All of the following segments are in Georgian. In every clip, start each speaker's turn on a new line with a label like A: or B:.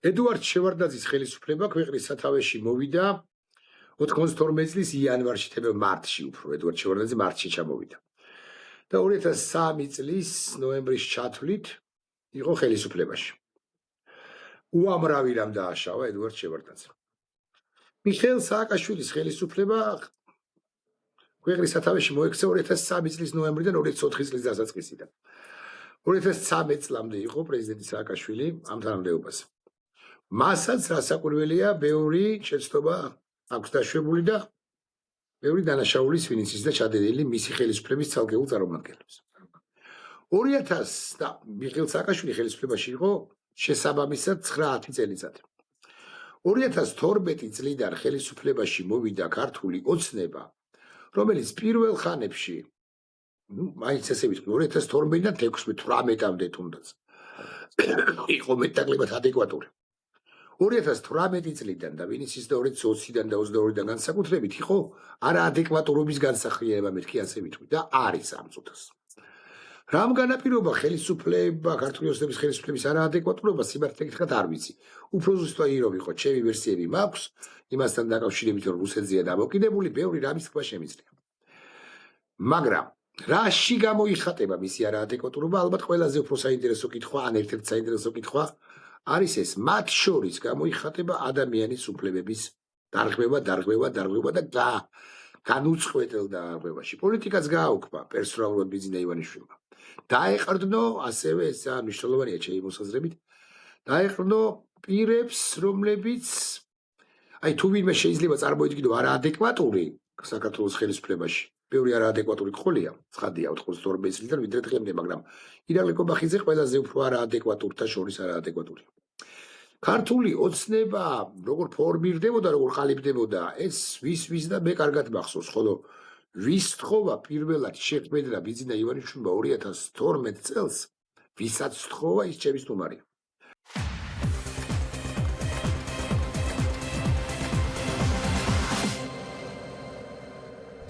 A: ედუარდ შევარდნაძის ხელისუფლება ქვეყნის სათავეში მოვიდა 92 წლის იანვარში, მარტში უფრო. ედუარდ შევარდნაძე მარტში ჩამოვიდა. და 2003 წლის ნოემბრის ჩათვლით იყო ხელისუფლებაში. უამრავი რამ დააშავა ედუარდ შევარდნაძე. მიხეილ სააკაშვილის ხელისუფლება ქვეყნის სათავეში მოექცა 2003 წლის ნოემბრიდან 2004 წლის დასაწყისიდან. 2013 წლამდე იყო პრეზიდენტი სააკაშვილი ამ თანამდებობაზე. მასაც რასაკვირველია, ბევრი შეცდომა აქვს დაშვებული და ბევრი დანაშაულის ვინც ის და ჩადენილი მისი ხელისუფლების ცალკეულ წარმომადგენლებს. 2000 და მიხეილ სააკაშვილი ხელისუფლებაში იყო შესაბამისად 9-10 წელიწადი. 2012 წლიდან ხელისუფლებაში მოვიდა ქართული ოცნება, რომელიც პირველ ხანებში, მაინც ესე ვიტყვი, 2012-დან 16-18-მდე თუნდაც იყო მეტნაკლებად ადეკვატური. 2018 წლიდან და ვინც ის და 2020-დან და 22-დან განსაკუთრებით იყო არაადეკვატურობის განსახილება, მეთქი ასე ვიტყვი და არის ამ წუთას. რამ განაპირობა ხელისუფლება, ქართული ოცნების ხელისუფლების არაადეკვატურობა, სიმართლე გითხრათ არ ვიცი. უფრო ზუსტად იროვ იყო, ჩემი ვერსიები მაქვს, იმასთან დაკავშირებით, რომ რუსეთზეა დამოკიდებული, ბევრი რამის თქვა შემიძლია. მაგრამ რაში გამოიხატება მისი არაადეკვატურობა? ალბათ ყველაზე უფრო საინტერესო კითხვა, ან ერთ-ერთი საინტერესო კითხვა არის ეს, მათ შორის გამოიხატება ადამიანის უფლებების დარღვევა და განუწყვეტელ დარღვევაში. პოლიტიკაც გააუქმა პერსონალურად ბიძინა ივანიშვილმა. დაეყრდნო ასევე ეს მნიშვნელოვანია ჩემი მოსაზრებით, დაეყრდნო პირებს, რომლებიც თუ ვინმე შეიძლება წარმოიდგინო არაადეკვატური საქართველოს ხელისუფლებაში. ბევრი არაადეკვატური ყოლია, ცხადია 92 წლიდან ვიდრე დღემდე, მაგრამ ირაკლი კობახიძე ყველაზე უფრო არაადეკვატურთა შორის არაადეკვატური. ქართული ოცნება როგორ ფორმირდებოდა, როგორ ყალიბდებოდა, ეს ვის და მე კარგად მახსოვს, ხოლო ვის თხოვა პირველად შეხვედრა ბიძინა ივანიშვილმა 2012 წელს, ვისაც თხოვა ის ჩემი სტუმარია.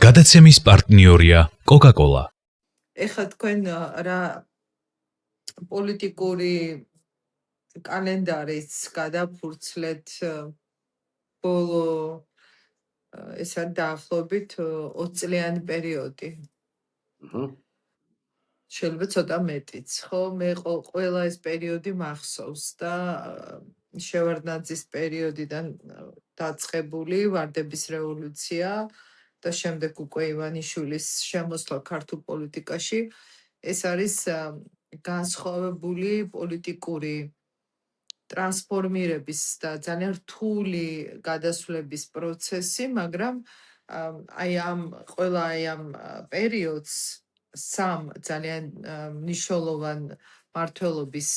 B: გადაცემის პარტნიორია კოკა-კოლა.
C: ეხლა თქვენ რა პოლიტიკური კალენდარიც გადაფურცლეთ ბოლო ეს არის დაახლოებით 20 წლიანი პერიოდი. შეიძლება ცოტა მეტიც, ხო? მე ყველა ეს პერიოდი მახსოვს და შევარდნაძის პერიოდიდან დაწყებული ვარდების რევოლუცია და შემდეგ უკვე ივანიშვილის შემოსვლა ქართულ პოლიტიკაში, ეს არის განსხვავებული პოლიტიკური ტრანსფორმირების და ძალიან რთული გადასვლების პროცესი, მაგრამ ყველა ამ პერიოდს სამ ძალიან მნიშვნელოვან მმართველობის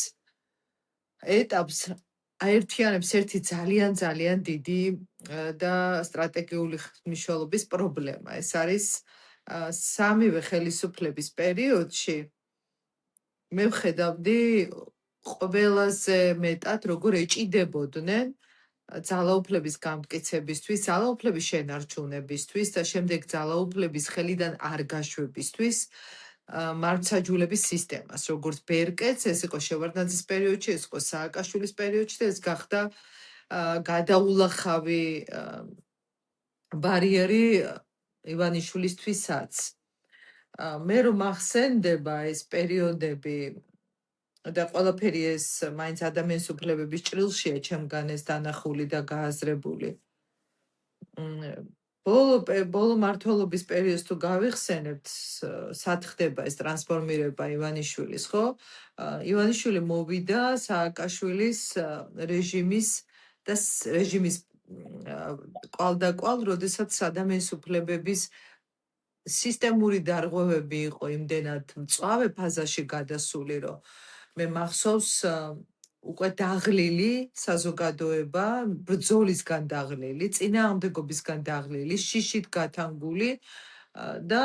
C: ეტაპს აერთიანებს ერთი ძალიან დიდი და სტრატეგიული მნიშვნელობის პრობლემა. ეს არის სამივე ხელისუფლების პერიოდში მე ვხედავდი ყველაზე მეტად როგორ ეჭიდებოდნენ ძალაუფლების გამტკიცებისთვის, ძალაუფლების შენარჩუნებისთვის და შემდეგ ძალაუფლების ხელიდან არ გაშვებისთვის მართლმსაჯულების სისტემას, როგორც ბერკეტს, ეს იყო შევარდნაძის პერიოდში, ეს იყო სააკაშვილის პერიოდში და ეს გახდა გადაულახავი ბარიერი ივანიშვილისთვისაც. მე რომ ახსენდება ეს პერიოდები და ყველაფერი ეს მაინც ადამიანის უფლებების ჭრილშია ჩემგან ეს დანახული და გააზრებული. ბოლო მმართველობის პერიოდს თუ გავიხსენებთ, სად ხდება ეს ტრანსფორმირება ივანიშვილის, ხო? ივანიშვილი მოვიდა სააკაშვილის რეჟიმის კვალდაკვალ, როდესაც ადამიანის უფლებების სისტემური დარღვევები იყო იმდენად მწვავე ფაზაში გადასული, რომ მე მახსოვს უკვე დაღლილი საზოგადოება, ბრძოლისგან დაღლილი, წინააღმდეგობისგან დაღლილი, შიშით გათანგული და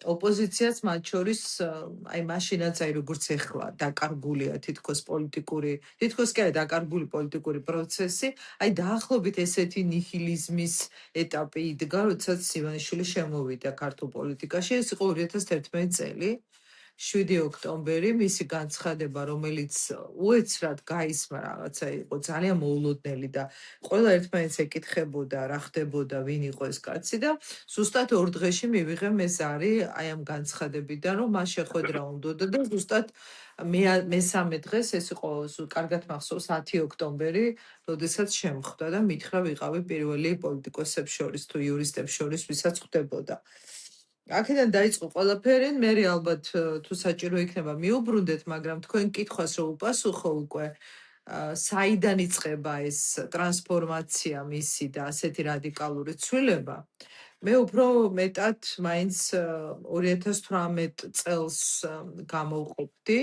C: ოპოზიციაც მათ შორის მაშინაც როგორც ეხლა დაკარგულია თითქოს კი არა დაკარგული პოლიტიკური პროცესი, დაახლოებით ესეთი ნიჰილიზმის ეტაპი იდგა, როდესაც ივანიშვილი შემოვიდა ქართულ პოლიტიკაში, ეს იყო 2011 წელი. 7 ოქტომბერი მისი განცხადება, რომელიც უეცრად გაისმა რაღაცა იყო ძალიან მოულოდნელი და ყველა ერთმანეთს ეკითხებოდა რა ხდებოდა, ვინ იყო ეს კაცი და ზუსტად 2 დღეში მივიღე მე ზარი აი ამ განცხადებიდან, რომ მას შეხვედრა უნდოდა და ზუსტად მესამე დღეს ეს იყო კარგად მახსოვს 10 ოქტომბერი, როდესაც შემხვდა და მითხრა ვიყავი პირველი პოლიტიკოსებს შორის თუ იურისტებს შორის, ვისაც ხვდებოდა. აქედან დაიწყო ყველაფერი, მე ალბათ თუ საჭირო იქნება მიუბრუნდეთ, მაგრამ თქვენ კითხვას რო უპასუხო უკვე, საიდან იწყება ეს ტრანსფორმაცია მისი და ასეთი რადიკალური ცვლილება, მე უფრო მეტად მაინც 2018 წელს გამოვყოფდი,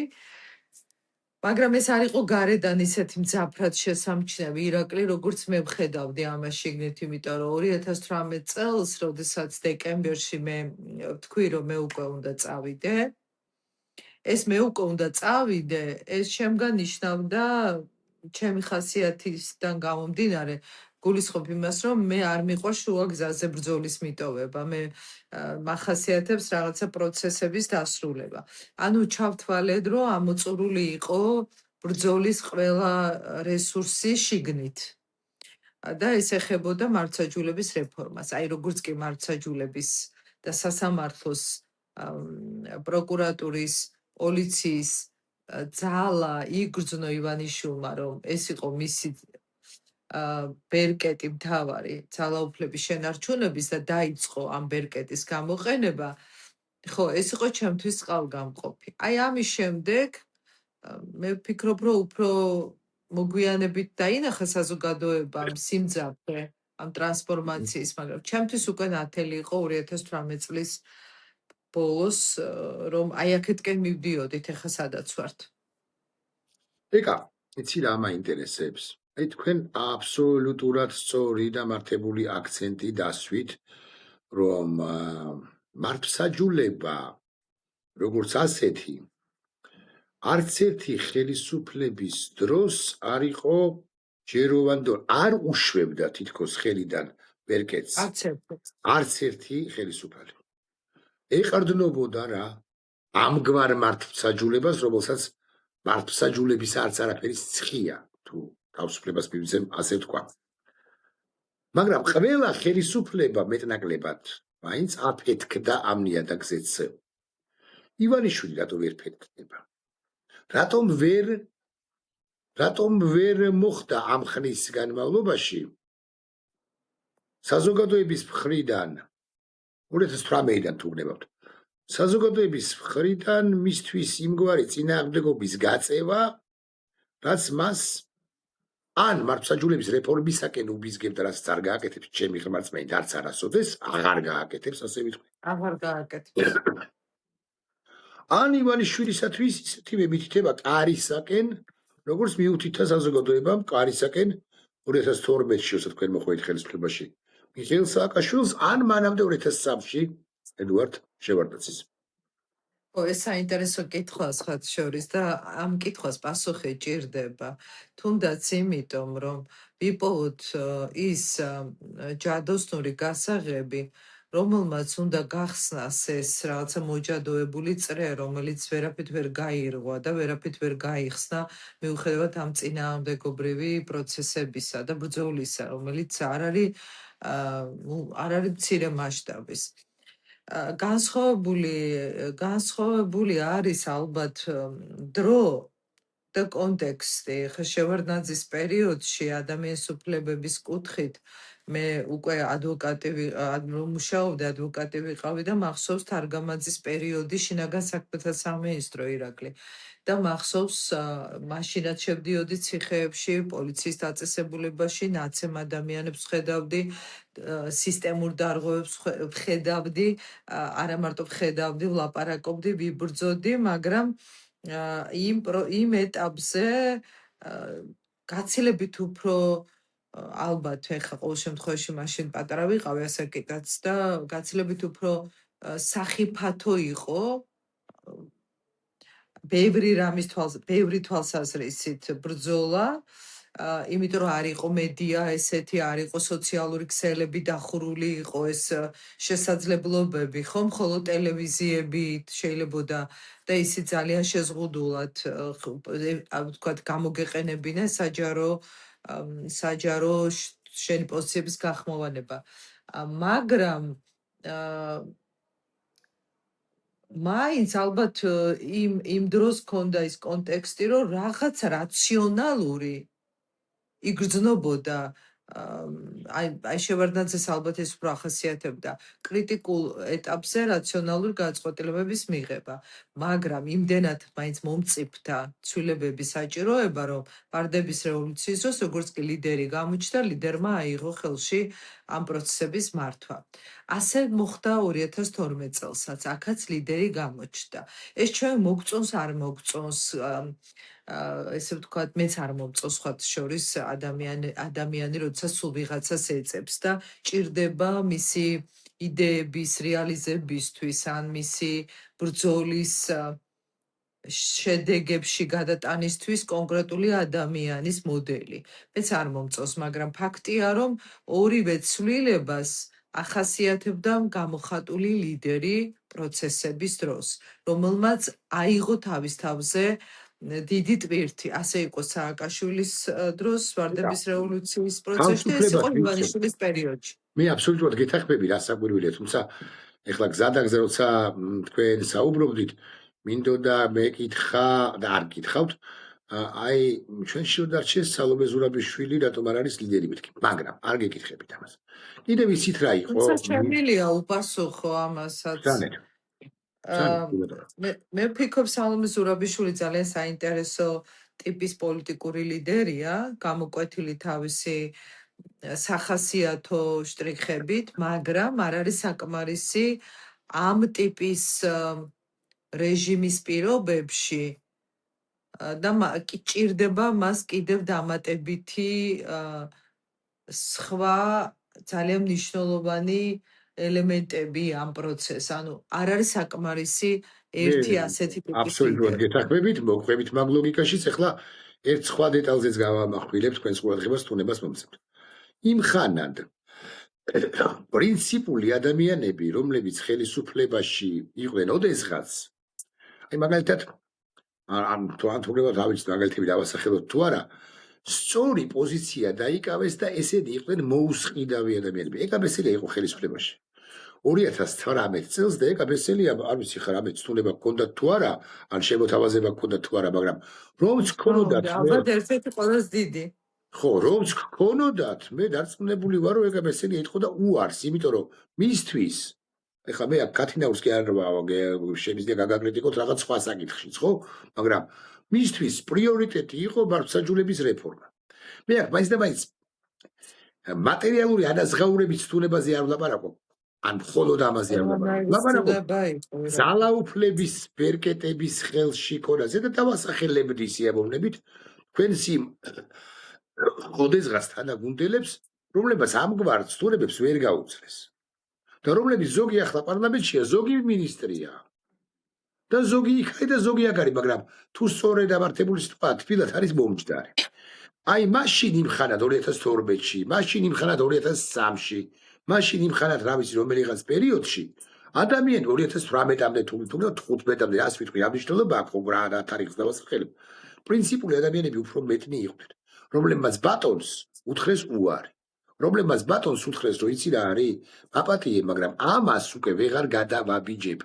C: მაგრამ ეს არ იყო გარედან ისეთი მძაფრად შესამჩნევი ირაკლი, როგორც მე ვხედავდი ამას შიგნით, იმიტომ რომ 2018 წელს, როდესაც დეკემბერში მე ვთქვი, რომ მე უკვე უნდა წავიდე, ეს მე უკვე უნდა წავიდე, ეს შემდგარ ნიშნავდა ჩემი ხასიათისგან გამომდინარე, გულისხმობ იმას, რომ მე არ მიყვარს შუა გზაზე ბრძოლის მიტოვება, მე მახასიათებს რაღაცა პროცესების დასრულება. ანუ ჩავთვალეთ, რომ ამოწურული იყო ბრძოლის ყველა რესურსი შიგნით. და ეს ეხებოდა მართლმსაჯულების რეფორმას. აი როგორც კი მართლმსაჯულების და სასამართლოს, პროკურატურის, პოლიციის ძალა იგრძნო ივანიშვილმა, რომ ეს იყო მისი ბერკეტი მთავარი ძალაუფლების შენარჩუნების და დაიწყო ამ ბერკეტის გამოყენება, ხო, ეს იყო ჩემთვის წყალგამყოფი. აი ამის შემდეგ მე ვფიქრობ, რომ უფრო მოგვიანებით დაინახა საზოგადოებამ სიმძაფრე ამ ტრანსფორმაციის, მაგრამ ჩემთვის უკვე ნათელი იყო 2018 წლის ბოლოს, რომ აი აქეთკენ მივდიოდით, ეხა სადაც ვართ.
A: ეკა, იცი რა მაინტერესებს? აი თქვენ აბსოლუტურად სწორი და მართებული აქცენტი დასვით, რომ მართლმსაჯულება როგორც ასეთი არც ერთი ხელისუფლების დროს არ იყო ჯეროვანი და არ უშვებდა თითქოს ხელიდან ბერკეტს არც ერთი ხელისუფალი. ეყრდნობოდა რა ამგვარ მართლმსაჯულებას, რომელსაც მართლმსაჯულების არც არაფერი ცხია, თუ თავისუფლებას მივიძენ, ასე ვთქვა. მაგრამ ყველა ხელისუფლება მეტნაკლებად მაინც აფეთქდა ამ ნიადაგზეც. ივანიშვილი რატო ვერ ფეთქდება? რატომ ვერ მოხდა ამ ხნის განმავლობაში საზოგადოების მხრიდან 2018-დან თუ გნებავთ, საზოგადოების მხრიდან მისთვის იმგვარი წინააღმდეგობის გაწევა, რაც მას ან მართლმსაჯულების რეფორმისაკენ უბიზგებდა, რაც არ გააკეთებს ჩემი ხმარწმენით, არც არასოდეს აღარ გააკეთებს, ასე ვიტყვი.
C: აღარ გააკეთებს.
A: ან ივანიშვილისათვის ისეთივე მითითება კარისაკენ, როგორც მიუთითა საზოგადოებამ კარისაკენ 2012-ში, როცა თქვენ მოხვედით ხელისუფლებაში მიხეილ სააკაშვილს, ან მანამდე 2003-ში ედუარდ შევარდნაძის.
C: ეს საინტერესო კითხვაა სხვათა შორის და ამ კითხვას პასუხი ჭირდება, თუნდაც იმიტომ, რომ ვიპოვოთ ის ჯადოსნური გასაღები, რომელმაც უნდა გახსნას ეს რაღაცა მოჯადოებული წრე, რომელიც ვერაფრით ვერ გაირღვა და ვერაფრით ვერ გაიხსნა, მიუხედავად ამ წინააღმდეგობრივი პროცესებისა და ბრძოლისა, რომელიც არ არის მცირე მასშტაბის. განსხვავებული არის ალბათ დრო და კონტექსტი. ხა შევარდნაძის პერიოდში ადამიანის უფლებების კუთხით მე უკვე ადვოკატი მუშაობდი, ადვოკატი ვიყავი და მახსოვს თარგამაძის პერიოდი შინაგან საქმეთა სამინისტრო ირაკლი. და მახსოვს მაშინაც შევდიოდი ციხეებში, პოლიციის დაწესებულებაში, ნაცემ ადამიანებს ხედავდი, სისტემურ დარღვევებს ხედავდი, არა მარტო ხედავდი, ვლაპარაკობდი, ვიბრძოდი, მაგრამ იმ ეტაპზე გაცილებით უფრო ალბათ ეხა ყოველ შემთხვევაში მაშინ პატარა ვიყავი ასაკიდაც და გაცილებით უფრო სახიფათო იყო ბევრი თვალსაზრისით ბრძოლა იმიტომ რომ არ იყო მედია ესეთი, არ იყო სოციალური ქსელები დახურული, იყო ეს შესაძლებლობები, ხო, მხოლოდ ტელევიზიებით შეიძლებოდა და ისი ძალიან შეზღუდულად ვთქვათ გამოგეყენებინა საჯარო შენი პოზიციების გახმოვანება. მაგრამ მაინც ალბათ იმ დროს ქონდა ის კონტექსტი, რომ რაღაც რაციონალური იგრძნობოდა აი შევარდნაძეს ალბათ ეს უფრო ახასიათებდა კრიტიკულ ეტაპზე რაციონალური გადაწყვეტილებების მიღება, მაგრამ იმდენად მაინც მომწიფდა ცვლილებების საჭიროება, რომ ვარდების რევოლუციის დროს როგორც კი ლიდერი გამოჩნდა, ლიდერმა აიღო ხელში ამ პროცესების მართვა. ასე მოხდა 2012 წელსაც, აქაც ლიდერი გამოჩნდა. ეს ჩვენ მოგწონს არ მოგწონს ესე ვთქვათ, მეც არ მომწონს სხვათა შორის ადამიანი, როცა სულ ვიღაცას ეწებს და ჭირდება მისი იდეების რეალიზებისთვის ან მისი ბრძოლის შედეგებში გადატანისთვის კონკრეტული ადამიანის მოდელი. მეც არ მომწონს, მაგრამ ფაქტია, რომ ორივე ცვლილებას ახასიათებდა გამოხატული ლიდერი პროცესების დროს, რომელმაც აიღო თავის თავზე დიდი ტვირთი. ასე იყო სააკაშვილის დროს, ვარდების რევოლუციის პროცესში და ეს იყო ივანიშვილის პერიოდში.
A: მე აბსოლუტურად გეთახმები, რა საკვირველია, თუმცა ეხლა გზადაგზე როცა თქვენ საუბრობდით, მინდოდა მეკითხა და არ გითხავთ, აი ჩვენ შევდარჩეს სალომე ზურაბიშვილი რატომ არ არის ლიდერი მეთქი, მაგრამ არ გეკითხებით ამას. კიდევ იცით რა იყო?
C: თუმცა შემიძლია უპასუხო ამასაც. მე ვფიქრობ, სალომე ზურაბიშვილი ძალიან საინტერესო ტიპის პოლიტიკური ლიდერია, გამოკვეთილი თავისი სახასიათო შტრიხებით, მაგრამ არ არის საკმარისი ამ ტიპის რეჟიმის პირობებში და ჭირდება მას კიდევ დამატებითი სხვა ძალიან მნიშვნელოვანი ელემენტები ამ პროცესს. ანუ არ არის საკმარისი ერთი ასეთი ტიპის ლიდერი.
A: აბსოლუტურად გეთახმებით, მოყვებით მაგ ლოგიკაშიც. ეხლა ერთ სხვა დეტალზეც გავამახვილებ თქვენს ყურადღებას, თუნებას მომცემთ. იმ ხანად პრინციპული ადამიანები, რომლებიც ხელისუფლებაში იყვნენ ოდესღაც, აი მაგალითად ან თუნდაც რა ვიცი, მაგალითები დავასახელოთ თუ არა, სწორი პოზიცია დაიკავეს და ესენი იყვნენ მოუსყიდავი ადამიანები. ეკაბესელია იყო ხელისუფლებაში 2018 წელს და ეკაბესელია, არ ვიცი ხარ, ამეთ ცნულება გქონდათ თუ არა, ან შემოთავაზება გქონდათ თუ არა, მაგრამ რომც გქონოდათ,
C: ალბათ ერთ-ერთი ყველაზე დიდი.
A: ხო, რომც გქონოდათ, მე დარწმუნებული ვარ, რომ ეკაბესელი ეთქო და უარს, იმიტომ რომ მისთვის ეხლა მე აქ კათინაურს კი არ შემიძლია გაგაკრიტიკოთ რაღაც სხვა საკითხშიც, ხო? მაგრამ მისთვის პრიორიტეტი იყო მართლმსაჯულების რეფორმა. მე აქ მაინც და მაინც მატერიალური ანაზღაურების ცნულებაზე არ ვლაპარაკობ, ან მხოლოდ ამაზე არ ვლაპარაკობ. ძალაუფლების ბერკეტების ხელში ქონაზე და დავასახელებდი სიამოვნებით თქვენს იმ ოდესღაც თანაგუნდელებს, რომლებსაც ამგვარ ცნულებებს ვერ გაუწეს. და რომლებიც ზოგი ახლა პარლამენტშია, ზოგი მინისტრია და ზოგი იქა და ზოგი აქ არის, მაგრამ თუ სწორედ ამართებული სიტყვა თბილად არის მომჯდარი. აი მაშინ იმხანად 2012-ში, მაშინ იმხანად 2003-ში, მაშინ იმხანად რა ვიცი რომელიღაც პერიოდში ადამიანი 2018-მდე თუ 15-მდე რას ვიტყვი, ამ მნიშვნელობა აქვს ხო რა თარიღს დავასახელებ. პრინციპული ადამიანები უფრო მეტნი იყვნენ, რომლებმაც ბატონს უთხრეს უარი. რომლებმაც ბატონს უთხრეს, რომ იცი რა არის, აპატიე, მაგრამ ამას უკვე ვეღარ გადავაბიჯებ.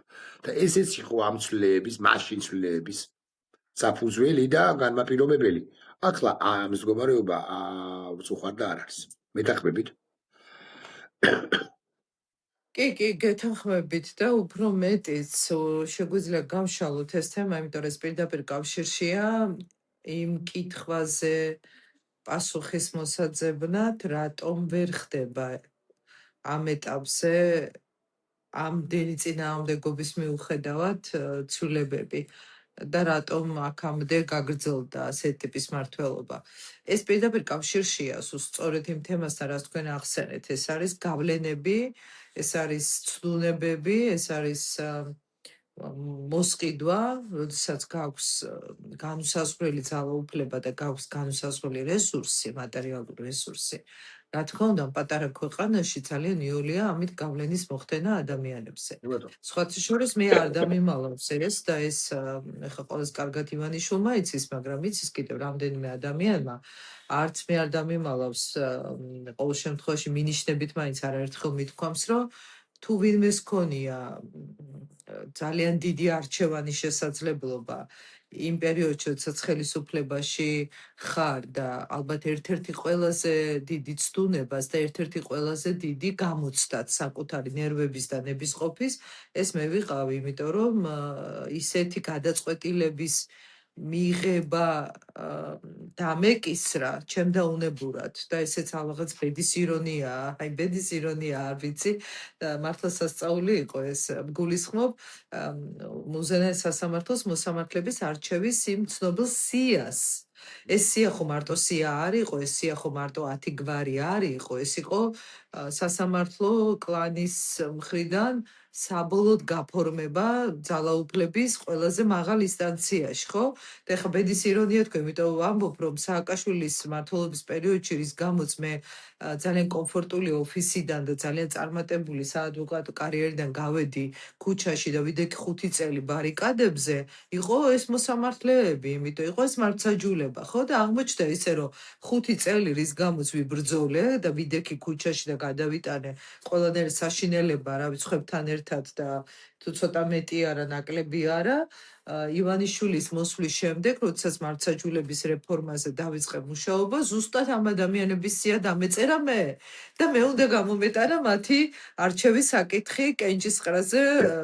A: და ესეც იყო ამ ცვლილების, მაშინ ცვლილების საფუძველი და განმაპირობებელი. ახლა ამ მდგომარეობა უწუხარ და არ არის. მეთანხმებით?
C: კი, გეთანხმებით და უფრო მეტიც შეგვიძლია გავშალოთ ეს თემა, იმიტომ რომ ეს პირდაპირ კავშირშია იმ კითხვაზე პასუხის მოსაძებნად, რატომ ვერ ხდება ამ ეტაპზე ამდენი წინააღმდეგობის მიუხედავად ცვლილებები და რატომ აქამდე გაგრძელდა ასეთი ტიპის მმართველობა. ეს პირდაპირ კავშირშია სწორედ იმ თემასთან, რაც თქვენ ახსენეთ. ეს არის გავლენები, ეს არის ცნულებები, ეს არის მოსყიდვა, როდესაც გაქვს განუსაზღვრელი ძალაუფლება და გაქვს განუსაზღვრელი რესურსი, მატერიალური რესურსი. რა თქმა უნდა, პატარა ქვეყანაში ძალიან იოლია ამით გავლენის მოხდენა ადამიანებზე. სხვათა შორის მე არ დამიმალავს ეს და ეს ეხლა ყველას კარგად ივანიშვილმა იცის, მაგრამ იცის კიდევ რამდენიმე ადამიანმა არც მე არ დამიმალავს ყოველ შემთხვევაში მინიშნებით მაინც არაერთხელ მithქვამს, რომ თუ ვინმეს ქონია ძალიან დიდი არჩევანის შესაძლებლობა იმ პერიოდში, როდესაც ხელისუფლებაში ხარ და ალბათ ერთ-ერთი ყველაზე დიდი ცდუნებას და ერთ-ერთი ყველაზე დიდი გამოცდაც საკუთარი ნერვების და ნებისყოფის, ეს მე ვიყავი, იმიტომ რომ ისეთი გადაწყვეტილების მიღება დამეკისრა ჩემ დაუნებურად და ესეც რაღაც ბედის ირონიაა, აი ბედის ირონია არ ვიცი და მართლა სასწაული იყო ეს გულისხმობ მუზენალის სასამართლოს მოსამართლების არჩევის იმ ცნობილ სიას. ეს სია ხო მარტო სია არ იყო, ეს სია ხო მარტო 10 გვარი არ იყო, ეს იყო სასამართლო კლანის მხრიდან საბოლოოდ გაფორმება ძალაუფლების ყველაზე მაღალ ინსტანციაში, ხო? და ეხლა ბედის ირონია თქვა, იმიტომ ვამბობ, რომ სააკაშვილის მმართველობის პერიოდში, რის გამოც მე ძალიან კომფორტული ოფისიდან და ძალიან წარმატებული საადვოკატო კარიერიდან გავედი ქუჩაში და ვიდექი 5 წელი ბარიკადებზე, იყო ეს მოსამართლეები, იმიტომ იყო ეს მართლმსაჯულება, ხო? და აღმოჩნდა ისე, რომ 5 წელი რის გამოც ვიბრძოლე და ვიდექი ქუჩაში და გადავიტანე ყველანაირი საშინელება, რა ვიცი, ხვებთან ერთად და თუ ცოტა მეტი არა, ნაკლები არა, ივანიშვილის მოსვლის შემდეგ, როდესაც მართლმსაჯულების რეფორმაზე დავიწყე მუშაობა, ზუსტად ამ ადამიანების სია დამეწერა მე და მე უნდა გამომეტანა მათი არჩევის საკითხი კენჭისყრაზე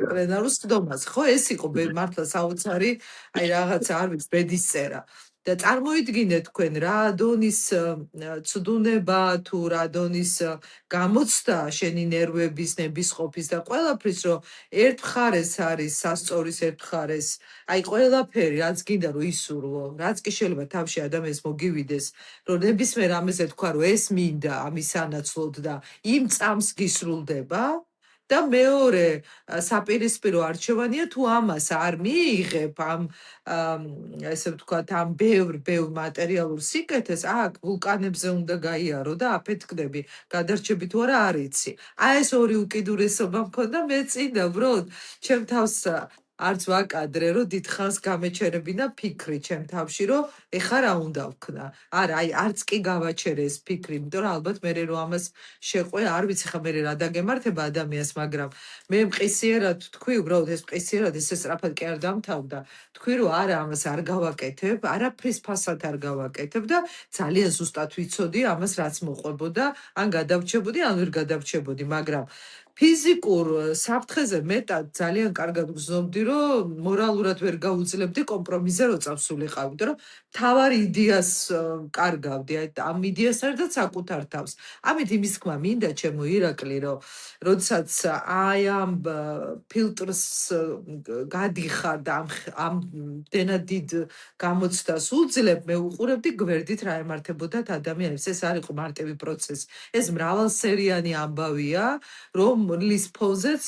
C: პლენარულ სხდომაზე. ხო, ეს იყო მართლა საოცარი, აი რაღაცა არ ვიცი, ბედის წერა. და წარმოიდგინეთ თქვენ რა დონის ცდუნება თუ რა დონის გამოცდა შენი ნერვების, ნებისყოფის და ყველაფრის, რომ ერთ მხარეს არის სასწორის, ერთ მხარეს აი ყველაფერი, რაც გინდა რომ ისურვო, რაც კი შეიძლება თავში ადამიანს მოგივიდეს, რომ ნებისმიერ ამაზე თქვა, რომ ეს მინდა ამის სანაცვლოდ და იმ წამს გისრულდება და მეორე საპირისპირო არჩევანია თუ ამას არ მიიღებ ამ ესე ვთქვათ ამ ბევრ მატერიალურ სიკეთეს აქ ვულკანებზე უნდა გაიარო და აფეთქდები გადარჩები თუ არა არ იცი. აი ეს ორი უკიდურესობა მქონდა მე წინდა ბროდ ჩემ თავს არც ვაკადრე რომ დიდხანს გამეჩერებინა ფიქრი ჩემ თავში რომ ეხა რა უნდა ვქნა. არა აი არც კი გავაჩერე ეს ფიქრი, იმიტომ რომ ალბათ მე რომ ამას შეყვე არ ვიცი ხა მე რა დაგემართება ადამიანს, მაგრამ მე მყისიერად თქვი უბრალოდ ეს მყისიერად ესე სწრაფად კი არ დამთავრდა. თქვი რომ არა ამას არ გავაკეთებ, არაფრის ფასად არ გავაკეთებ და ძალიან ზუსტად ვიცოდი ამას რაც მოყვებოდა, ან გადავრჩებოდი, ან ვერ გადავრჩებოდი, მაგრამ ფიზიკურ საფრთხეზე მეტად ძალიან კარგად გრძნობდი, რომ მორალურად ვერ გაუძლებდი კომპრომისზე რო წავსულიყავ, იმიტომ რომ თავარი იდეას კარგავდი, აი ამ იდეას ერთად საკუთარ თავს. ამით იმის თქმა მინდა ჩემო ირაკლი, რომ როდესაც აი ამ ფილტრს გადიხარ და ამდენად დიდ გამოცდას უძლებ, მე უყურებდი გვერდით რა ემართებოდათ ადამიანებს. ეს არ იყო მარტივი პროცესი. ეს მრავალსერიანი ამბავია, რომლის ფონზეც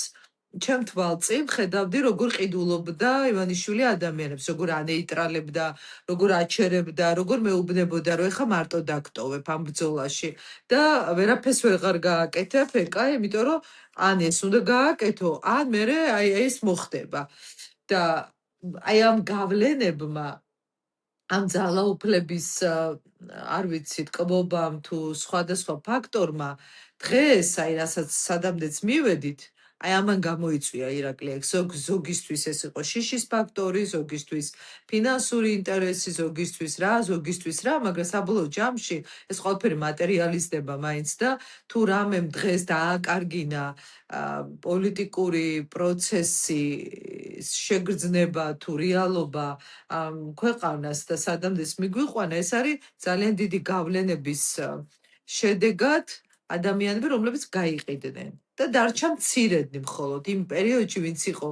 C: ჩემ თვალწინ ხედავდი, როგორ ყიდულობდა ივანიშვილი ადამიანებს, როგორ ანეიტრალებდა, როგორ აჩერებდა, როგორ მეუბნებოდა, რომ ეხა მარტო დაგტოვებ ამ ბრძოლაში და ვერაფერს ვეღარ გააკეთებ, ეკა, იმიტომ რომ ან ეს უნდა გააკეთო, ან მე აი ეს მოხდება. და აი ამ გავლენებმა ამ ძალაუფლების არ ვიცი, ტკბობამ თუ სხვადასხვა ფაქტორმა დღეს აი რასაც სადამდეც მივედით, აი ამან გამოიწვია ირაკლი, ზოგისთვის ეს იყო შიშის ფაქტორი, ზოგისთვის ფინანსური ინტერესი, ზოგისთვის რა, მაგრამ საბოლოო ჯამში ეს ყველაფერი მატერიალიზდება მაინც და თუ რამემ დღეს დააკარგინა პოლიტიკური პროცესი, შეგრძნება თუ რეალობა ქვეყანას და სადამდეც მიგვიყვანა, ეს არის ძალიან დიდი გავლენების შედეგად ადამიანები, რომლებიც გაიყიდნენ და დარჩა მცირედნი მხოლოდ იმ პერიოდში, ვინც იყო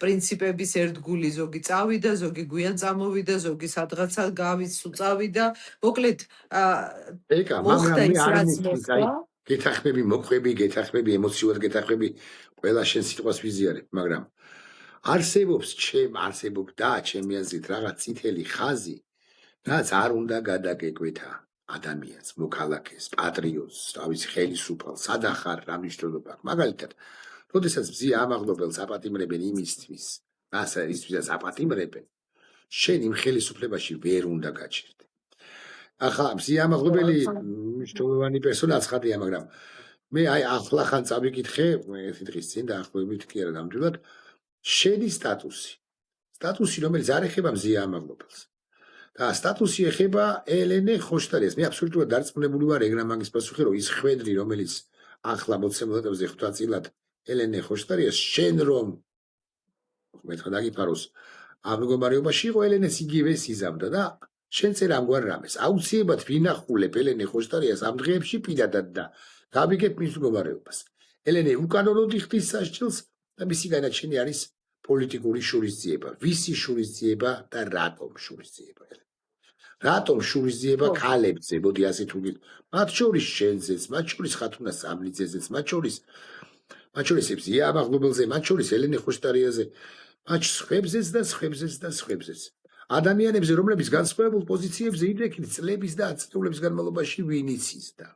C: პრინციპების ერთგული, ზოგი წავიდა, ზოგი გვიან წამოვიდა, ზოგი სადღაცა გავიც უწავიდა. მოკლედ,
A: ეკა,
C: მოხდა
A: მაგრამ მე
C: ის
A: არ
C: რაც
A: მიცის, აი,
C: მოხდა.
A: გეთახმები, მოყვები, გეთახმები, ემოციურად გეთახმები, ყველა შენ სიტყვას ვიზიარებ, მაგრამ არსებობდა ჩემი აზრით რაღაც წითელი ხაზი, რაც არ უნდა გადაგეკვეთა ადამიანს, მოქალაქეს, პატრიოტს, რა ვიცი, ხელისუფალს, სად ახარ, რა მნიშვნელობა აქვს. მაგალითად, როდესაც მზია ამაღლობელს აპატიმრებენ იმისთვის, ისთვისაც აპატიმრებენ, შენ იმ ხელისუფლებაში ვერ უნდა გაჩერდე. ახლა მზია ამაღლობელი მნიშვნელოვანი პერსონა ცხადია, მაგრამ მე აი ახლახან წავიკითხე, ერთი დღის წინ დაახლოებით კი არა ნამდვილად, შენი სტატუსი, რომელიც არ ეხება მზია ამაღლობელს. და სტატუსი ეხება ელენე ხოშტარიას. მე აბსოლუტურად დარწმუნებული ვარ ეგრამ მაგის პასუხი, რომ ის ხვედრი, რომელიც ახლა მოცემულობებზე ხვთაწილად ელენე ხოშტარიას, შენ რომ მეთქვა დაგიფაროს ამ მდგომარეობაში იყო, ელენეს იგივე იზამდა და შენ წერ ამგვარ რამეს. აუცილებლად ვინახულებ ელენე ხოშტარიას ამ დღეებში პირადად და გავიგებ მის მდგომარეობას. ელენე უკანონოდ იხდის სასჯელს და მისი განაჩენი არის პოლიტიკური შურისძიება. ვისი შურისძიება და რატომ შურისძიება? რატომ შურისძიება ქალებზე? მოდი ასე თუ გით. მათ შორის შენზეც, მათ შორის ხათუნა სამნიძეზეც, მათ შორის მზია ამაღლობელზე, მათ შორის ელენე ხოშტარიაზე, მათ სხვებზეც. ადამიანებზე, რომლებიც განსხვავებულ პოზიციებზე იდექით წლების და ათწლეულების განმავლობაში ვინ იცის და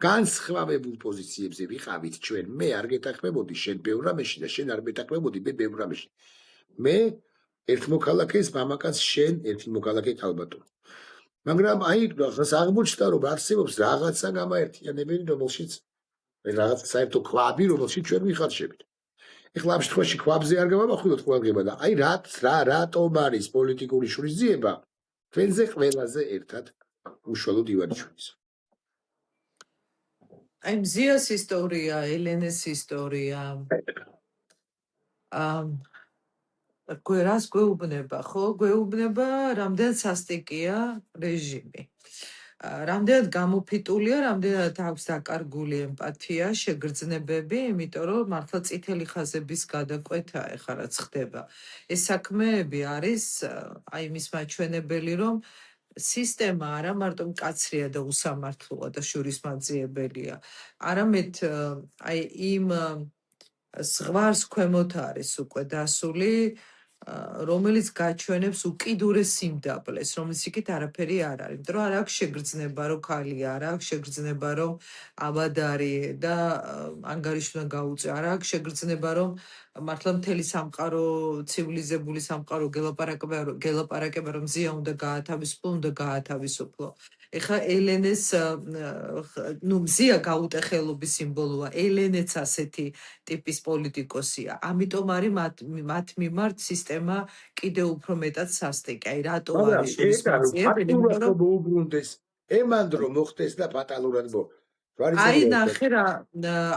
A: განსხვავებულ პოზიციებზე ვიყავით ჩვენ. მე არ გეთანხმებოდი შენ ბევრ რამეში და შენ არ მეთანხმებოდი მე ბევრ რამეში. მე ერთ მოქალაქეს მამაკაც, შენ ერთი მოქალაქე ქალბატონი. მაგრამ აი ახლა აღმოჩნდა, რომ არსებობს რაღაცა გამაერთიანებელი, რომელშიც რაღაცა საერთო ქვაბი, რომელშიც ჩვენ ვიხარშებით. ეხლა ამ შემთხვევაში ქვაბზე არ გავამახვილოთ ყველგება და აი რატომ არის პოლიტიკური შურისძიება თქვენზე ყველაზე ერთად უშუალოდ ივანიშვილის.
C: აი მზიას ისტორია, ელენეს ისტორია. რას გვეუბნება, ხო? გვეუბნება, რამდენად სასტიკია რეჟიმი. რამდენად გამოფიტულია, რამდენად აქვს დაკარგული ემპათია, შეგრძნებები, იმიტომ რომ მართლა წითელი ხაზების გადაკვეთა ეხლა რაც ხდება. ეს საქმეები არის აი მის მაჩვენებელი, რომ სისტემა არა მარტო მკაცრია და უსამართლოა და შურისმაძიებელია, არამედ აი იმ ზღვარს ქვემოთ არის უკვე დასული, რომელიც გაჩვენებს უკიდურეს სიმდაბლეს, რომელიც იქით არაფერი არ არის. იმიტომ რომ არ აქვს შეგრძნება, რომ ქალია, არ აქვს შეგრძნება, რომ აბადარი და ანგარიში უნდა გაუწია, არ აქვს შეგრძნება, რომ მართლა მთელი სამყარო, ცივილიზებული სამყარო გელაპარაკება, რომ მზია უნდა გაათავისუფლო. ეხლა ელენეს მზია გაუტეხელობის სიმბოლოა, ელენეც ასეთი ტიპის პოლიტიკოსია. ამიტომ არის მათ მიმართ სისტემა კიდევ უფრო მეტად სასტიკი. აი რატო არის შურისმაძიებელი?
A: იმიტომ რომ მოუბრუნდეს, ემანდრო მოხდეს და ფატალურად
C: აი ნახე რა,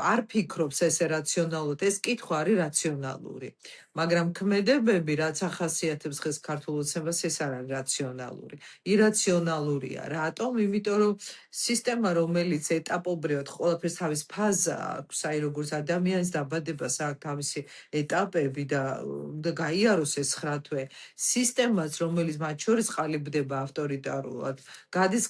C: არ ფიქრობს ესე რაციონალურად, ეს კითხვა არის რაციონალური. მაგრამ ქმედებები, რაც ახასიათებს დღეს ქართულ ოცნებას, ეს არ არის რაციონალური. ირაციონალურია. რატომ? იმიტომ რომ სისტემა, რომელიც ეტაპობრივად ყველაფერს თავის ფაზა აქვს, აი როგორც ადამიანის დაბადებას აქვს თავისი ეტაპები და გაიაროს ეს 9 თვე, სისტემაც, რომელიც მათ შორის ყალიბდება ავტორიტარულად, გადის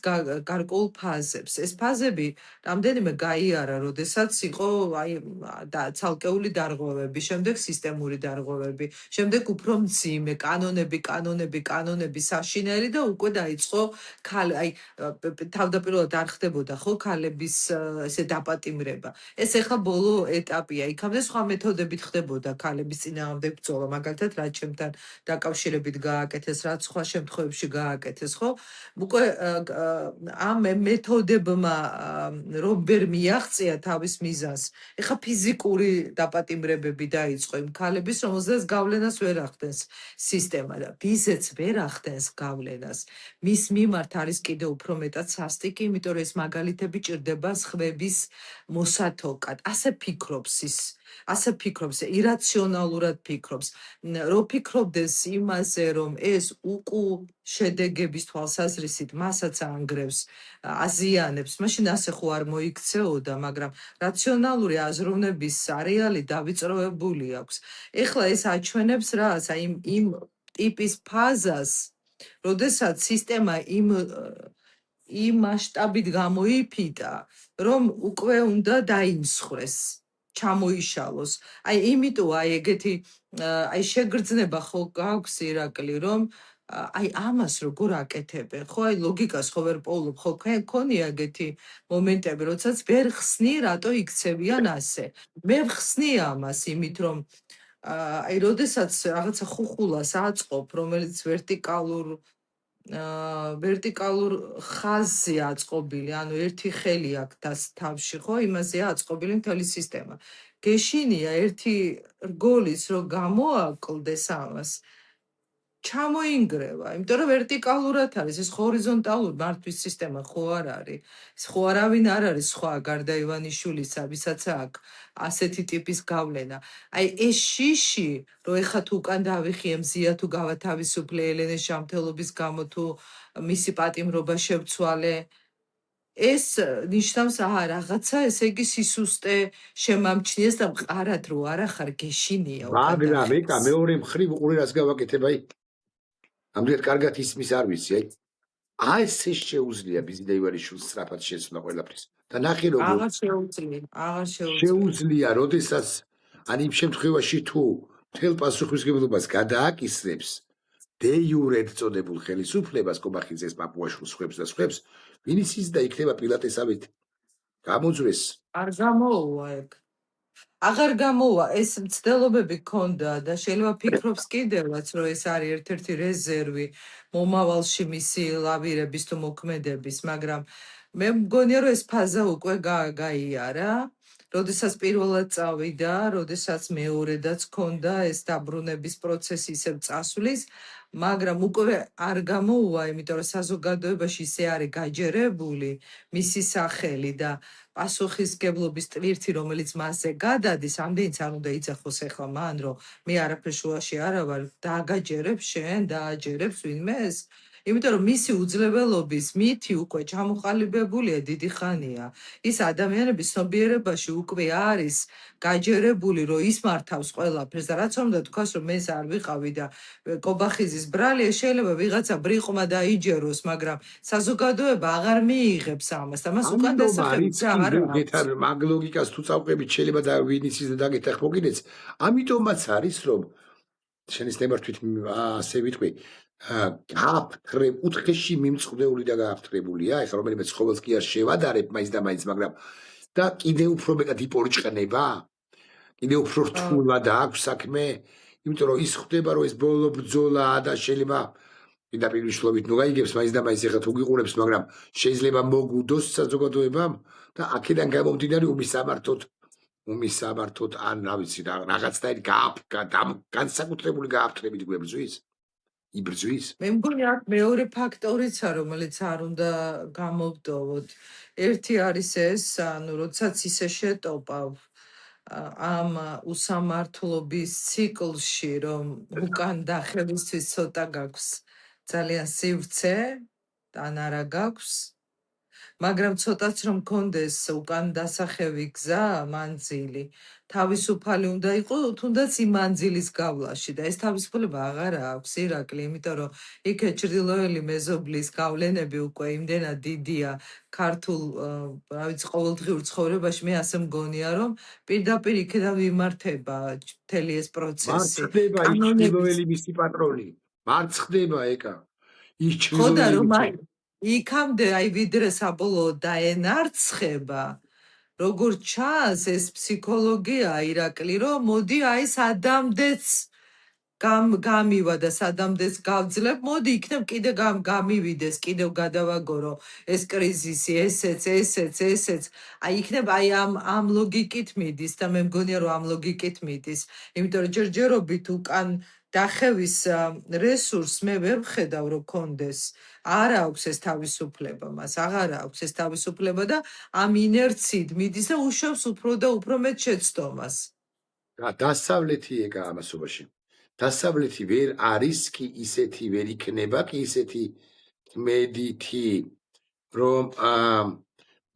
C: გარკვეულ ფაზებს. ეს ფაზები რამდენიმე გაიარა, როდესაც იყო აი ცალკეული დარღვევები, შემდეგ სისტემური დარღვევები, შემდეგ უფრო მძიმე კანონები საშინელი და უკვე დაიწყო აი თავდაპირველად არ ხდებოდა ხო ქალების ესე დაპატიმრება. ეს ახლა ბოლო ეტაპია. იქამდე სხვა მეთოდებით ხდებოდა ქალების წინააღმდეგ ბრძოლა, მაგალითად რაც ჩემთან დაკავშირებით გააკეთეს, რაც სხვა შემთხვევებში გააკეთეს, ხო? უკვე ამ მეთოდებმა რომ ვერ მიაღწია თავის მიზანს. ეხლა ფიზიკური დაპატიმრებები დაიწყო იმ ქალების, რომელზეც გავლენას ვერ ახდენს სისტემა და ვიზეც ვერ ახდენს გავლენას. მის მიმართ არის კიდევ უფრო მეტად სასტიკი, იმიტომ რომ ეს მაგალითები ჭირდება სხვების მოსათოკად. ასე ფიქრობს, ირაციონალურად ფიქრობს. რო ფიქრობდეს იმაზე, რომ ეს შედეგების თვალსაზრისით მასაც ანგრევს, აზიანებს, მაშინ ასე ხო არ მოიქცეოდა, მაგრამ რაციონალური აზროვნების არეალი დავიწროებული აქვს. ეხლა ეს აჩვენებს რას, აი იმ ტიპის ფაზას, როდესაც სისტემა იმ მასშტაბით გამოიფიტა, რომ უკვე უნდა დაიმსხვრეს. ჩამოიშალოს. აი იმიტომ აი ეგეთი აი შეგრძნება ხო გაქვს ირაკლი, რომ აი ამას როგორ აკეთებენ, ხო აი ლოგიკას ხო ვერ პოულობ, ხო ქონია ეგეთი მომენტები, როდესაც ვერ ხსნი, რატო იქცევიან ასე. მე ვხსნი ამას იმით, რომ აი როდესაც რაღაცა ხუხულას აწყობ, რომელიც ვერტიკალურ ხაზზე აწყობილი, ანუ ერთი ხელი აქვს თავში, ხო, იმაზეა აწყობილი მთელი სისტემა. გეშინია ერთი რგოლის რო გამოაკლდეს ამას, ჩამოინგრევა, იმიტომ რომ ვერტიკალურად არის, ეს ჰორიზონტალურ მართვის სისტემა ხო არ არის. ეს ხო არავინ არ არის სხვა გარდა ივანიშვილისა, ვისაც აქვს ასეთი ტიპის გავლენა. აი ეს შიში, რომ ეხა თუ უკან დავიხიე მზია თუ გავათავისუფლე ელენეს ჯანმრთელობის გამო თუ მისი პატიმრობა შევცვალე, ეს ნიშნავს რაღაცა, ესე იგი სისუსტე შემამჩნიეს და მყარად რო არა ხარ გეშინია უკან
A: მაგრამ ეკა
C: დახეს.
A: მეორე მხრივ უყურე რას გავაკეთებ აი ამდენ კარგად ისმის არ ვიცი აი ესე შეუძლია ბიზნე ივანიშვილს სწრაფად შეცვლა ყველაფრის და ნახე როგორ
C: აღარ შეუძლია.
A: შეუძლია როდესაც ან იმ შემთხვევაში თუ მთელ პასუხისმგებლობას გადააკისრებს დე იურედ წოდებულ ხელისუფლებას კობახიძეს პაპუაშვილს ხვებს და ხვებს ვინც ის და იქნება პილატესავით გამოძრეს
C: არ გამოუვა ეგ. აღარ გამოუვა, ეს მცდელობები ქონდა და შეიძლება ფიქრობს კიდევაც, რომ ეს არის ერთ-ერთი რეზერვი მომავალში მისი ლავირების თუ მოქმედების, მაგრამ მე მგონია, რომ ეს ფაზა უკვე გაიარა. როდესაც პირველად წავიდა, როდესაც მეორედაც ქონდა ეს დაბრუნების პროცესი ისევ წასვლის, მაგრამ უკვე არ გამოუვა, იმიტომ რომ საზოგადოებაში ისე არის გაჯერებული მისი სახელი და პასუხისგებლობის ტვირთი, რომელიც მასზე გადადის, ამდენიც არ უნდა იძახოს ახლა მან, რომ მე არაფერ შუაში არა ვარ, დააგაჯერებ შენ, დააჯერებს ვინმეს. იმიტომ რომ მისი უძლებელობის მითი უკვე ჩამოყალიბებულია დიდი ხანია. ის ადამიანები ცნობიერებაში უკვე არის გაჯერებული, რომ ის მართავს ყველაფერს და რაც უნდა თქვას, რომ მე არ ვიყავი და კობახიძის ბრალია, შეიძლება ვიღაცა ბრიყმა დაიჯეროს, მაგრამ საზოგადოება აღარ მიიღებს ამას და მას უკან დასახელება არ აქვს.
A: მაგ ლოგიკას თუ წავყებით შეიძლება და ვინიც ის დაგეთახ მოგინეც ამიტომაც არის რომ შენის ნებართვით ასე ვიტყვი გააფთრე უთხეში მიმწყდეული და გააფთრებულია ეხლა რომელიმე ცხოველს კი არ შევადარებ მაინც და მაინც მაგრამ და კიდე უფრო მეტად იპორჭყნება კიდე უფრო რთულად აქვს საქმე იმიტომ რომ ის ხდება რომ ეს ბოლო ბრძოლაა და შეიძლება პირდაპირ უშლობით ნუ გაიგებს მაინც და მაინც ეხლა თუ გიყურებს მაგრამ შეიძლება მოგუდოს საზოგადოებამ და აქედან გამომდინარე უმისამართოთ ან რა ვიცი რაღაცნაირ განსაკუთრებული გააფთრებით გვებრძვის იბრძვის
C: მე მგონი აქ მეორე ფაქტორიცა რომელიც არ უნდა გამოვტოვოთ ერთი არის ეს ანუ როდესაც ისე შეტოპავ ამ უსამართლობის ციკლში რომ უკან დახევისთვის ცოტა გაქვს ძალიან სივრცე ან არა გაქვს მაგრამ ცოტაც რომ კონდეს უკან დასახევი გზა მანძილი თავისუფალი უნდა იყოს თუნდაც იმ მანძილის გავლაში და ეს თავისუფლება აღარ აქვს ირაკლი იმიტომ რომ იქ ჩრდილოელი მეზობლის გავლენები უკვე იმდენად დიდია ქართულ რა ვიცი ყოველდღიურ ცხოვრებაში მე ასე მგონია რომ პირდაპირ იქიდან ვიმართება მთელი ეს პროცესი
A: მარცხდება ის ჩრდილოელი მისი პატრონი მარცხდება ეკა ის
C: ხო და რომ
A: ჩრდილოელი
C: იქამდე აი ვიდრე საბოლოოდ დაენარცხება როგორ ჩანს ეს ფსიქოლოგია ირაკლი რომ მოდი აი სადამდეც გამივა და სადამდეც გავძლებ მოდი იქნებ კიდე გამივიდეს კიდევ გადავაგორო ეს კრიზისი ესეც აი იქნებ აი ამ ლოგიკით მიდის და მე მგონია რომ ამ ლოგიკით მიდის იმიტომ რომ ჯერჯერობით უკან დახევის რესურს მე ვერ ვხედავ რომ კონდეს არ აქვს ეს თავისუფლება მას აღარ აქვს ეს თავისუფლება და ამ ინერციით მიდის და უშვებს უფრო და უფრო მეტ შეცდომას
A: დასავლეთი ეკა ამასობაში დასავლეთი ვერ არის კი ისეთი ვერ იქნება კი ისეთი მედითი რომ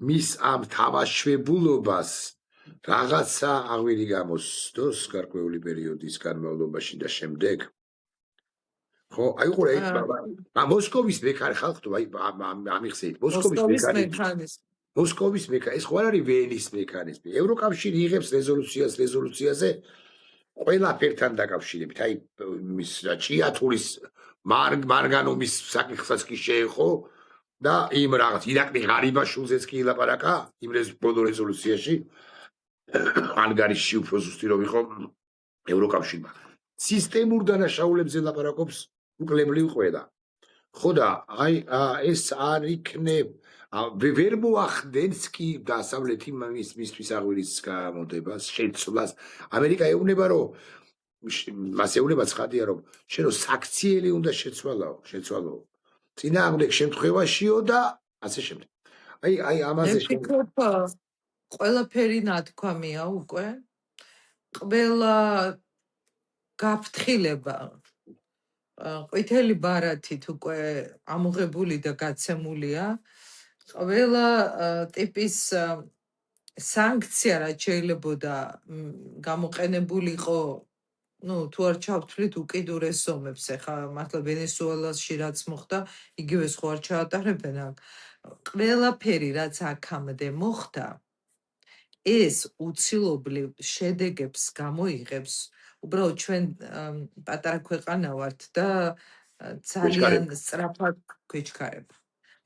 A: მის ამ თავაშვებულობას რაღაცა აღვირი გამოსდოს გარკვეული პერიოდის განმავლობაში და შემდეგ ხო აი ყურე მოსკოვის მეკარე ხალხო აი ამიხსენით მოსკოვის მეკარე მოსკოვის ეს ხო არ არის ვენის მექანიზმი. ევროკავშირი იღებს რეზოლუციაზე ყველაფერთან დაკავშირებით. აი მის ჭიათურის მარგანუმის საკითხსაც კი შეეხო და იმ რაღაც ირაკლი ღარიბაშვილზეც კი ილაპარაკა იმ ბოლო რეზოლუციაში. ანგარიში უფრო ზუსტი რომ იყო ევროკავშირმა. სისტემურ დანაშაულებზე ლაპარაკობს უკლებლივ ყველა. ხო და აი ეს არ იქნებ ვერ მოახდენს კი დასავლეთი მისთვის აღვირის გამოდებას, შეცვლას. ამერიკა ეუბნება რომ მას ეუბნება ცხადია რომ შენ რომ საქციელი უნდა შეცვალო. წინააღმდეგ შემთხვევაშიო და ასე შემდეგ. აი ამაზე
C: ვფიქრობ, ყველაფერი ნათქვამია უკვე. ყველა გაფრთხილება ყვითელი ბარათით უკვე ამოღებული და გაცემულია. ყველა ტიპის სანქცია რაც შეიძლებოდა გამოყენებულიყო, თუ არ ჩავთვლით უკიდურეს ომებს, ეხლა მართლა ვენესუელაში რაც მოხდა, იგივე სხვა არ ჩაატარებენ აქ. ყველაფერი რაც აქამდე მოხდა, ეს უცილობლივ შედეგებს გამოიღებს. უბრალოდ ჩვენ პატარა ქვეყანა ვართ და ძალიან სწრაფად გვეჩქარება.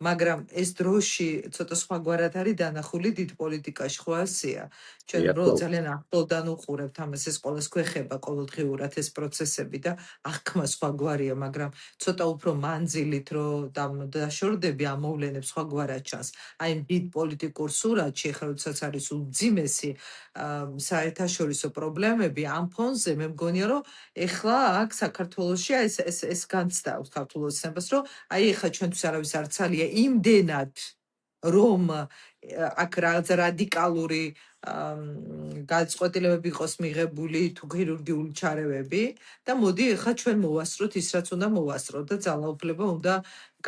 C: მაგრამ ეს დროში ცოტა სხვაგვარად არის დანახული დიდ პოლიტიკაში, ხო ასეა. ჩვენ უბრალოდ ძალიან ახლოდან უყურებთ ამას, ეს ყველას გვეხება ყოველდღიურად ეს პროცესები და აღქმა სხვაგვარია, მაგრამ ცოტა უფრო მანძილით რომ დაშორდები ამ მოვლენებს სხვაგვარად ჩანს. აი დიდ პოლიტიკურ სურათში, ახლა როდესაც არის უძიმესი საერთაშორისო პრობლემები ამ ფონზე, მე მგონია რომ ეხლა აქ საქართველოში ეს განცდა აქვს ქართულ ოცნებას, რომ აი ეხლა ჩვენთვის არავის არ ცალია იმდენად რომ აქ რაღაც რადიკალური გადაწყვეტილებები იყოს მიღებული თუ ქირურგიული ჩარევები და მოდი ეხლა ჩვენ მოვასწროთ ის რაც უნდა მოვასწროთ და ძალაუფლება უნდა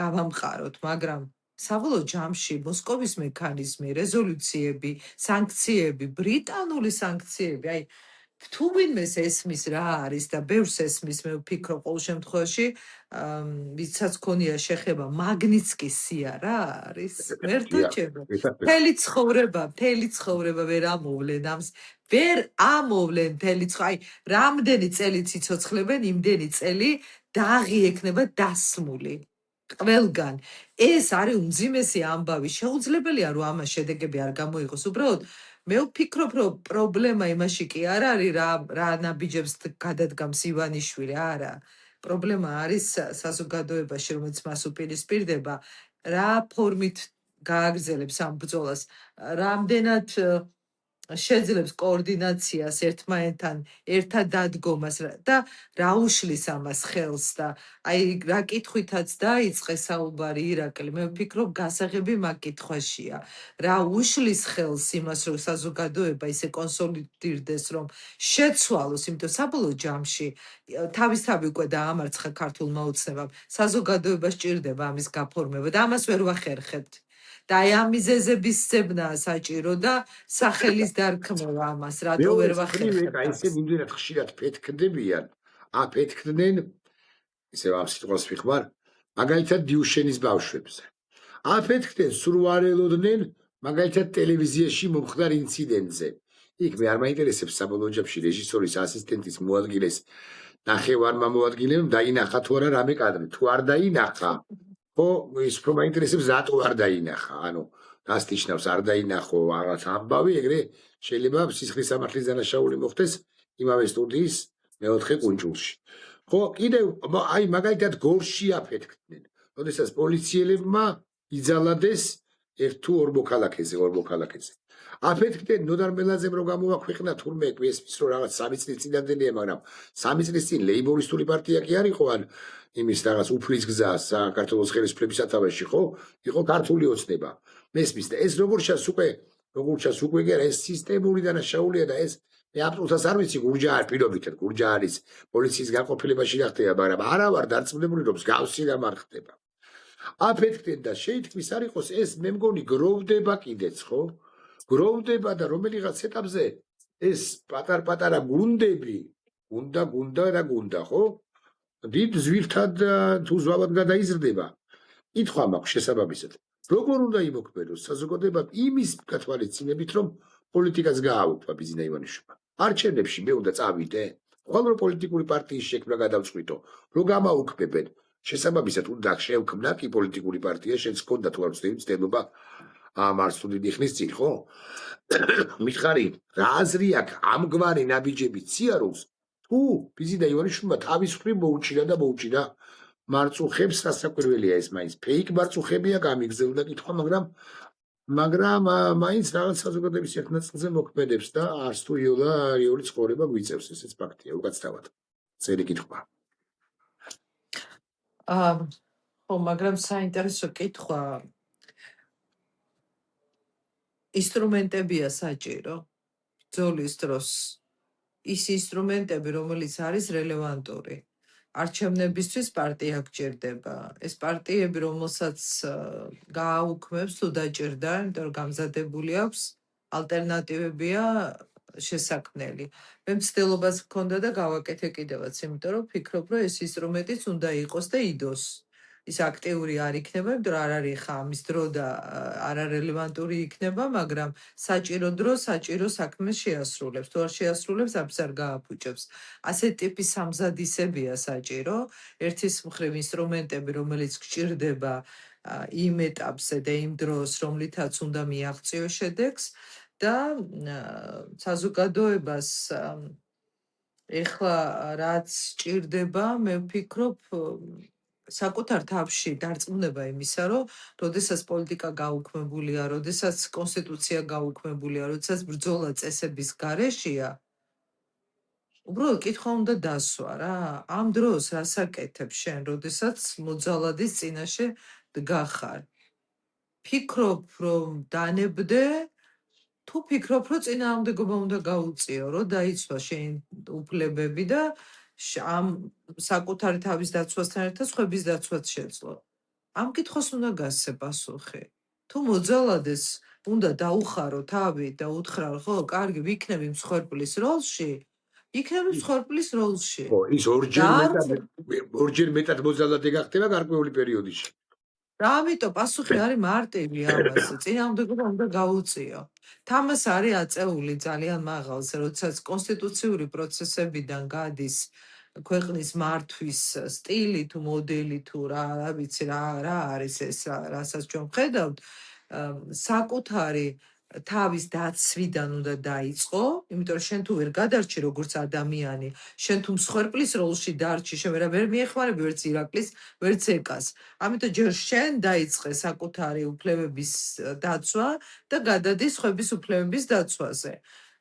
C: გავამყაროთ, მაგრამ საბოლოო ჯამში მოსკოვის მექანიზმი, რეზოლუციები, სანქციები, ბრიტანული სანქციები, აი თუ ვინმეს ესმის რა არის და ბევრს ესმის, მე ვფიქრობ ყოველ შემთხვევაში, ვისაც ქონია შეხება მაგნიცკის სია რა არის, მერთოჩებო. მთელი ცხოვრება ვერ ამოვლენ ამს, ვერ ამოვლენ მთელი აი რამდენი წელი ციცოცხლებენ, იმდენი წელი დაღი ექნება დასმული. ყველგან ეს არის უმძიმესი ამბავი. შეუძლებელია რომ ამას შედეგები არ გამოიღოს. უბრალოდ მე ვფიქრობ რომ პრობლემა იმაში კი არ არის რა ნაბიჯებს გადადგამს ივანიშვილი, არა. პრობლემა არის საზოგადოებაში, რომელიც მას უპირისპირდება, რა ფორმით გააგრძელებს ამ ბრძოლას, რამდენად შეძლებს კოორდინაციას ერთმანეთთან, ერთად დადგომას და რა უშლის ამას ხელს და აი რა კითხვითაც დაიწყე საუბარი ირაკლი, მე ვფიქრობ გასაღები მაგ კითხვაშია. რა უშლის ხელს იმას, რომ საზოგადოება ისე კონსოლიდირდეს, რომ შეცვალოს, იმიტომ საბოლოო ჯამში თავისთავად უკვე დაამარცხა ქართულმა ოცნებამ, საზოგადოება სჭირდება ამის გაფორმება და ამას ვერ ვახერხებთ. და აი ამ მიზეზების ძებნაა საჭირო და სახელის დარქმევა ამას, რატო ვერ ვახერხებთ.
A: აი ესე იმდენად ხშირად ფეთქდებიან, აფეთქდნენ, ისე ამ სიტყვას ვიხმარ, მაგალითად დიუშენის ბავშვებზე. აფეთქდნენ, სურვარელოდნენ, მაგალითად ტელევიზიაში მომხდარ ინციდენტზე. იქ მე არ მაინტერესებს საბოლოო ჯამში რეჟისორის ასისტენტის მოადგილეს ნახევარმა მოადგილემ დაინახა თუ არა რამე კადრი, თუ არ დაინახა. ხო, ის უფრო მაინტერესებს რატო არ დაინახა, ანუ დასტიშნავს არ დაინახო რაღაც ამბავი, ეგრე შეიძლება სისხლის სამართლის დანაშაული მოხდეს იმავე სტუდიის მეოთხე კუნძულში. ხო, კიდევ აი მაგალითად გორში აფეთქდნენ. როდესაც პოლიციელებმა იძალადეს ერთ თუ ორ მოქალაქეზე. აფეთქდნენ ნოდარ მელაძემ რომ გამოაქვეყნა თურმე ესმის რომ რაღაც 3 წლის წინანდელია, მაგრამ 3 წლის წინ ლეიბორისტული პარტია კი არ იყო, ან იმის რაღაც უფლის გზა საქართველოს ხელისუფლების სათავეში, ხო? იყო ქართული ოცნება. მესმის და ეს როგორ ჩანს უკვე კი არა, ეს სისტემური დანაშაულია და ეს მე აბსოლუტურად არ ვიცი გურჯაარის პირობითად, გურჯაარის პოლიციის განყოფილებაში რა ხდება, მაგრამ არა ვარ დარწმუნებული რომ მსგავსი რამ არ ხდება. აფეთქდნენ და შეითქმის არ იყოს ეს მე მგონი გროვდება კიდეც, ხო? გროვდება და რომელიღაც ეტაპზე ეს პატარ-პატარა გუნდები, გუნდა, ხო? დიდ ზვირთად თუ ზვავად გადაიზრდება. კითხვა მაქვს შესაბამისად. როგორ უნდა იმოქმედოს საზოგადოება იმის გათვალისწინებით, რომ პოლიტიკას გააუქმა ბიზნა ივანიშვილმა. არჩევნებში მე უნდა წავიდე, ხოლმე რომ პოლიტიკური პარტიის შექმნა გადავწყვიტო, რომ გამაუქმებენ. შესაბამისად უნდა შევქმნა კი პოლიტიკური პარტია, შენც გქონდა თუ არ ვცდები მცდელობა ამ არც თუ დიდი ხნის წინ, ხო? მითხარი, რა აზრი აქვს ამგვარი ნაბიჯების სიარულს, თუ ბიზნა ივანიშვილმა თავის მხრივ მოუჩინა მარწუხებს სასაკვირველია ეს მაინც ფეიქ მარწუხებია გამიგზელდა კითხვა, მაგრამ მაინც რაღაც საზოგადოების ერთ ნაწილზე მოქმედებს და არც თუ იული ცხოვრება გვიწევს, ესეც ფაქტია, უკაცრავად. წერი კითხვა.
C: ხო, მაგრამ საინტერესო კითხვა ინსტრუმენტებია საჭირო ბრძოლის დროს ის ინსტრუმენტები, რომელიც არის რელევანტური. არჩევნებისთვის პარტია გჭირდება. ეს პარტიები, რომელსაც გააუქმებს თუ დაჭირდა, იმიტომ რომ გამზადებული აქვს, ალტერნატივებია შესაქმნელი. მე მცდელობას მქონდა და გავაკეთე კიდევაც, იმიტომ რომ ვფიქრობ, რომ ეს ინსტრუმენტიც უნდა იყოს და იდოს. ის აქტიური არ იქნება, იმიტომ რომ არ არის ხა ამის დრო და არარელევანტური იქნება, მაგრამ საჭირო დრო საჭირო საქმეს შეასრულებს. თუ არ შეასრულებს, ამის არ გააფუჭებს. ასეთ ტიპის სამზადისებია საჭირო, ერთის მხრივ ინსტრუმენტები, რომელიც გჭირდება იმ ეტაპზე და იმ დროს, რომლითაც უნდა მიაღწიოს შედეგს და საზოგადოებას ეხლა რაც ჭირდება, მე ვფიქრობ საკუთარ თავში დარწმუნება იმისა, რომ როდესაც პოლიტიკა გაუქმებულია, როდესაც კონსტიტუცია გაუქმებულია, როდესაც ბრძოლა წესების გარეშეა, უბრალოდ კითხვა უნდა დასვა რა. ამ დროს რას აკეთებ შენ, როდესაც მოძალადის წინაშე დგახარ? ფიქრობ, რომ დანებდე, თუ ფიქრობ, რომ წინააღმდეგობა უნდა გაუწიო, რომ დაიცვა შენ უფლებები და ამ საკუთარი თავის დაცვასთან ერთად სხვების დაცვაც შეძლო. ამ კითხვას უნდა გასცე პასუხი. თუ მოძალადეს უნდა დაუხარო თავი და უთხრა, ხო, კარგი, ვიქნები მსხვერპლის როლში, იქნები მსხვერპლის როლში.
A: ხო, ის ორჯერ მეტად მოძალადე გახდება გარკვეული პერიოდში.
C: რა ამიტომ პასუხი არის მარტივი ამაზე, წინააღმდეგობა უნდა გაუწიო. თამას არის აწეული ძალიან მაღალზე, როდესაც კონსტიტუციური პროცესებიდან გადის ქვეყნის მართვის სტილი თუ მოდელი თუ რა ვიცი რა არის ეს, რასაც ჩვენ ხედავთ, საკუთარი თავის დაცვიდან უნდა დაიწყო, იმიტომ რომ შენ თუ ვერ გადარჩი როგორც ადამიანი, შენ თუ მსხვერპლის როლში დარჩი, შენ ვერ მიეხმარები ვერც ირაკლის, ვერც ეკას. ამიტომ ჯერ შენ დაიწყე საკუთარი უფლებების დაცვა და გადადი სხვების უფლებების დაცვაზე.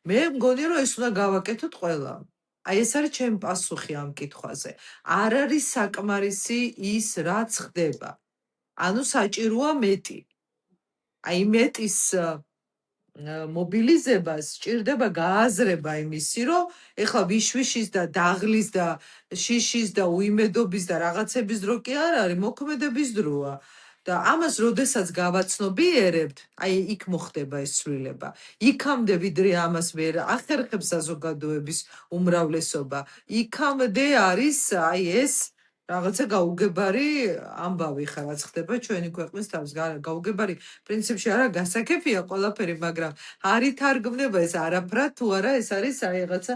C: მე მგონი რომ ეს უნდა გავაკეთოთ ყველამ. აი ეს არის ჩემი პასუხი ამ კითხვაზე. არ არის საკმარისი ის რაც ხდება. ანუ საჭიროა მეტი. აი მეტის მობილიზებას ჭირდება გააზრება იმისი, რომ ეხლა ვიშვიშის და დაღლის და შიშის და უიმედობის და რაღაცების დრო კი არ არის, მოქმედების დროა. და ამას როდესაც გავაცნობიერებთ, აი იქ მოხდება ეს ცვლილება. იქამდე ვიდრე ამას ვერ ახერხებს საზოგადოების უმრავლესობა, იქამდე არის აი ეს რაღაცა გაუგებარი ამბავი ხა რაც ხდება ჩვენი ქვეყნის თავს. გაუგებარი პრინციპში არა გასაგებია ყველაფერი, მაგრამ არ ითარგმნება ეს არაფრად თუ არა ეს არის რაღაცა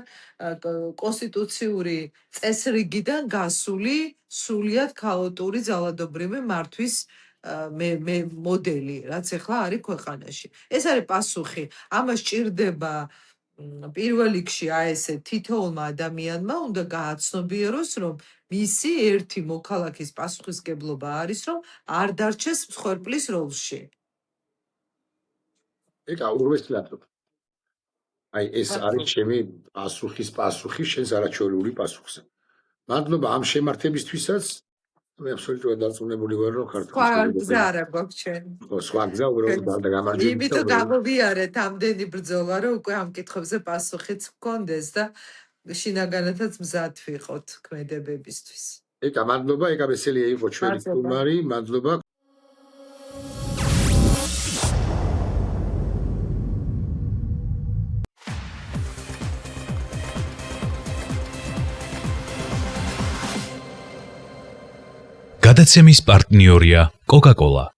C: კონსტიტუციური წესრიგიდან გასული სრულიად ქაოტური ძალადობრივი მართვის მოდელი, რაც ახლა არის ქვეყანაში. ეს არის პასუხი. ამას ჭირდება პირველ რიგში აი ესე თითოეულმა ადამიანმა უნდა გააცნობიეროს, რომ მისი ერთი მოქალაქის პასუხისგებლობა არის, რომ არ დარჩეს მსხვერპლის როლში.
A: ეკა ურვესტლატო. აი ეს არის ჩემი პასუხი შენს არაჩვეულური პასუხზე. მადლობა ამ შემართებისთვისაც. მე აბსოლუტურად დარწმუნებული ვარ, რომ
C: სხვა გზა არა გვაქვს ჩვენ.
A: ხო, სხვა გზა უბრალოდ გამარჯვება.
C: იმიტომ გამოვიარეთ ამდენი ბრძოლა, რომ უკვე ამ კითხვებზე პასუხიც გქონდეს და შინაგანათაც მზად ვიყოთ ქმედებებისთვის.
A: ეკა მადლობა, ეკა ვესელია იყო ჩვენი სტუმარი, მადლობა.
B: გადაცემის პარტნიორია Coca-Cola.